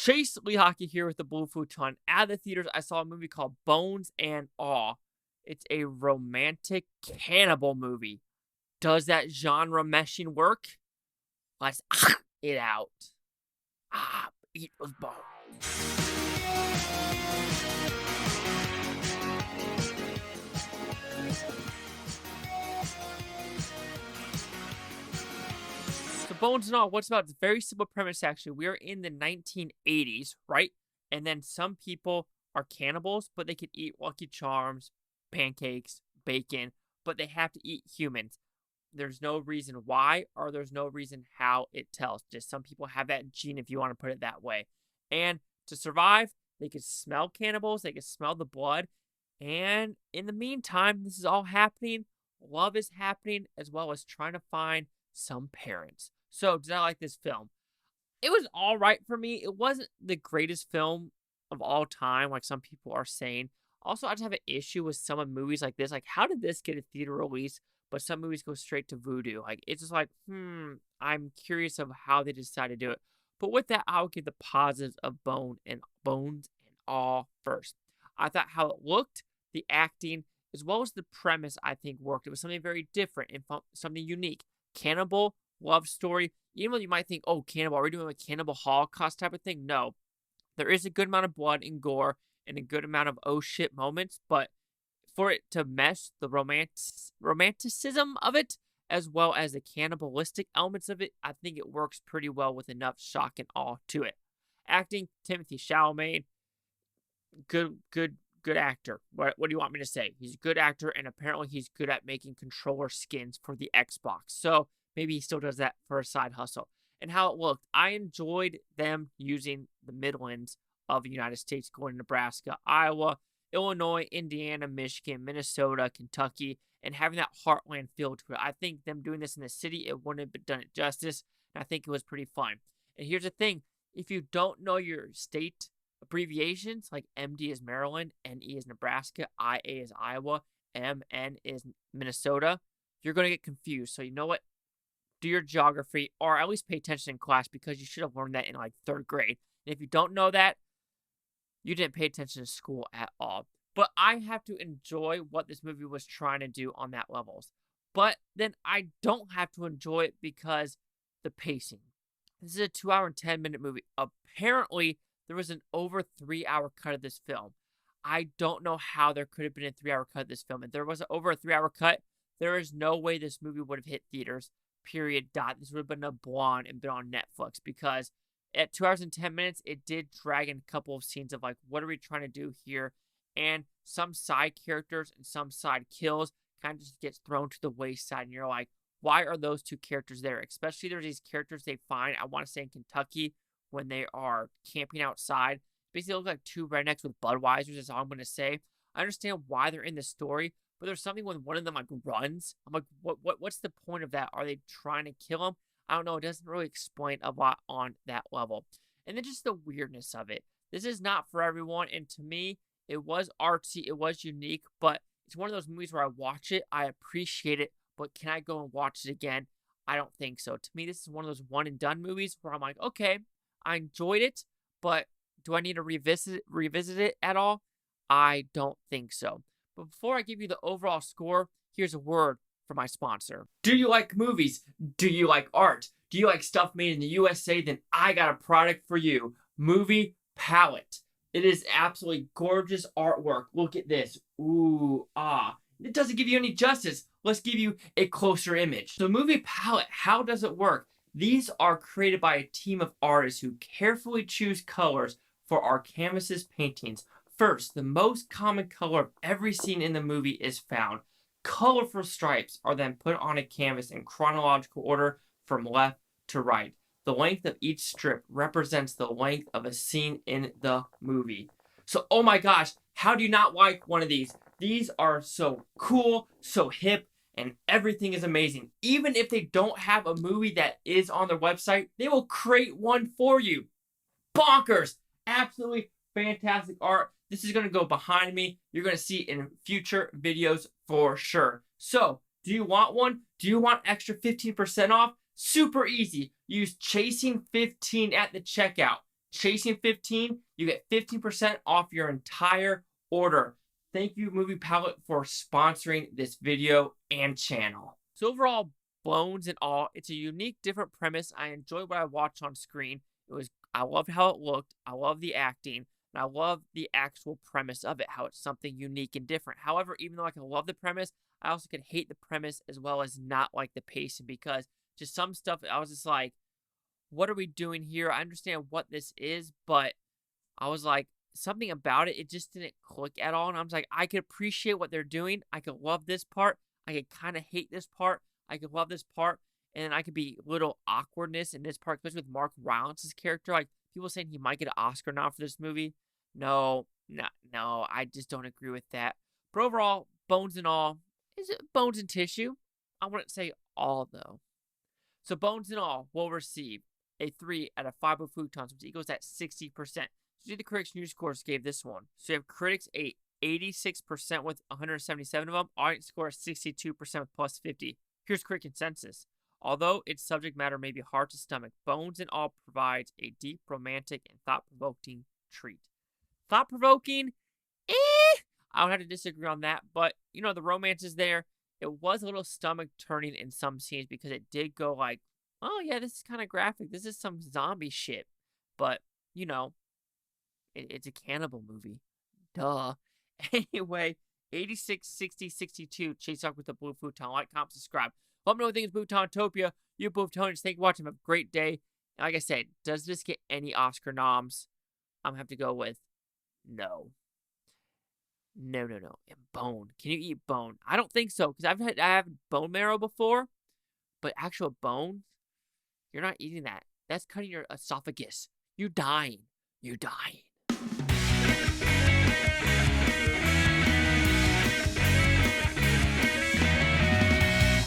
Chase Lee Hockey here with the Blue Futon. At the theaters, I saw a movie called Bones and Awe. It's a romantic cannibal movie. Does that genre meshing work? Let's it out. Eat those bones. So Bones and All, what's about? It's a very simple premise, actually. We are in the 1980s, right? And then some people are cannibals, but they can eat Lucky Charms, pancakes, bacon, but they have to eat humans. There's no reason why, or there's no reason how it tells. Just some people have that gene, if you want to put it that way. And to survive, they can smell cannibals, they can smell the blood. And in the meantime, this is all happening. Love is happening, as well as trying to find some parents. So, did I like this film? It was all right for me. It wasn't the greatest film of all time, like some people are saying. Also, I just have an issue with some of movies like this. Like, how did this get a theater release, but some movies go straight to Vudu? Like, it's just like, I'm curious of how they decided to do it. But with that, I'll give the positives of Bones and All first. I thought how it looked, the acting, as well as the premise, I think worked. It was something very different and something unique. Cannibal, love story. Even though you might think, oh, cannibal, are we doing a cannibal holocaust type of thing? No. There is a good amount of blood and gore and a good amount of oh shit moments, but for it to mesh the romanticism of it, as well as the cannibalistic elements of it, I think it works pretty well with enough shock and awe to it. Acting, Timothée Chalamet, good actor. What do you want me to say? He's a good actor, and apparently he's good at making controller skins for the Xbox. So maybe he still does that for a side hustle. And how it looked, I enjoyed them using the Midlands of the United States, going to Nebraska, Iowa, Illinois, Indiana, Michigan, Minnesota, Kentucky, and having that heartland feel to it. I think them doing this in the city, it wouldn't have done it justice, and I think it was pretty fun. And here's the thing, if you don't know your state abbreviations, like MD is Maryland, NE is Nebraska, IA is Iowa, MN is Minnesota, you're going to get confused. So you know what? Do your geography, or at least pay attention in class, because you should have learned that in like 3rd grade. And if you don't know that, you didn't pay attention to school at all. But I have to enjoy what this movie was trying to do on that levels. But then I don't have to enjoy it because the pacing. This is a 2-hour and 10-minute movie. Apparently, there was an over 3-hour cut of this film. I don't know how there could have been a 3-hour cut of this film. If there was over a 3-hour cut, there is no way this movie would have hit theaters. Period. Dot. This would have been a blonde and been on Netflix, because at 2 hours and 10 minutes, it did drag in a couple of scenes of like, what are we trying to do here? And some side characters and some side kills kind of just gets thrown to the wayside. And you're like, why are those two characters there? Especially there's these characters they find, I want to say in Kentucky, when they are camping outside. Basically, they look like two rednecks with Budweisers, is all I'm going to say. I understand why they're in the story, but there's something when one of them like runs. I'm like, what's the point of that? Are they trying to kill him? I don't know. It doesn't really explain a lot on that level. And then just the weirdness of it. This is not for everyone. And to me, it was artsy. It was unique. But it's one of those movies where I watch it, I appreciate it. But can I go and watch it again? I don't think so. To me, this is one of those one and done movies where I'm like, okay, I enjoyed it. But do I need to revisit it at all? I don't think so. But before I give you the overall score, here's a word for my sponsor. Do you like movies? Do you like art? Do you like stuff made in the USA? Then I got a product for you. Movie Palette. It is absolutely gorgeous artwork. Look at this. Ooh, ah. It doesn't give you any justice. Let's give you a closer image. So Movie Palette, how does it work? These are created by a team of artists who carefully choose colors for our canvases paintings. First, the most common color of every scene in the movie is found. Colorful stripes are then put on a canvas in chronological order from left to right. The length of each strip represents the length of a scene in the movie. So, oh my gosh, how do you not like one of these? These are so cool, so hip, and everything is amazing. Even if they don't have a movie that is on their website, they will create one for you. Bonkers! Absolutely fantastic art. This is going to go behind me. You're going to see it in future videos for sure. So, do you want one? Do you want extra 15% off? Super easy. Use Chasing15 at the checkout. Chasing 15, you get 15% off your entire order. Thank you, Movie Palette, for sponsoring this video and channel. So overall, bones and all, it's a unique, different premise. I enjoyed what I watched on screen. I loved how it looked. I love the acting. And I love the actual premise of it, how it's something unique and different. However, even though I can love the premise, I also could hate the premise as well as not like the pacing, because just some stuff, I was just like, what are we doing here? I understand what this is, but I was like, something about it, it just didn't click at all. And I was like, I could appreciate what they're doing. I could love this part. I could kind of hate this part. I could love this part. And then I could be little awkwardness in this part, especially with Mark Rylance's character. Like, people saying he might get an Oscar now for this movie. No, I just don't agree with that. But overall, bones and all, is it bones and tissue? I wouldn't say all, though. So bones and all will receive a 3 out of 5 of Futons, which equals at 60%. So the Critics News Scores gave this one. So you have critics 86% with 177 of them. Audience score 62% with plus 50. Here's critic consensus. Although its subject matter may be hard to stomach, Bones and All provides a deep, romantic, and thought-provoking treat. Thought-provoking? I would have to disagree on that, but, you know, the romance is there. It was a little stomach-turning in some scenes because it did go like, oh, yeah, this is kind of graphic. This is some zombie shit. But, you know, it's a cannibal movie. Duh. Anyway, 86, 60, 62. Chase up with the Blue Futon. Like, comment, subscribe. Let me know what you think of Butantopia. You Butonians, thank you for watching. Have a great day. And like I said, does this get any Oscar noms? I'm going to have to go with no. No. And bone. Can you eat bone? I don't think so, because I have bone marrow before, but actual bone, you're not eating that. That's cutting your esophagus. You're dying.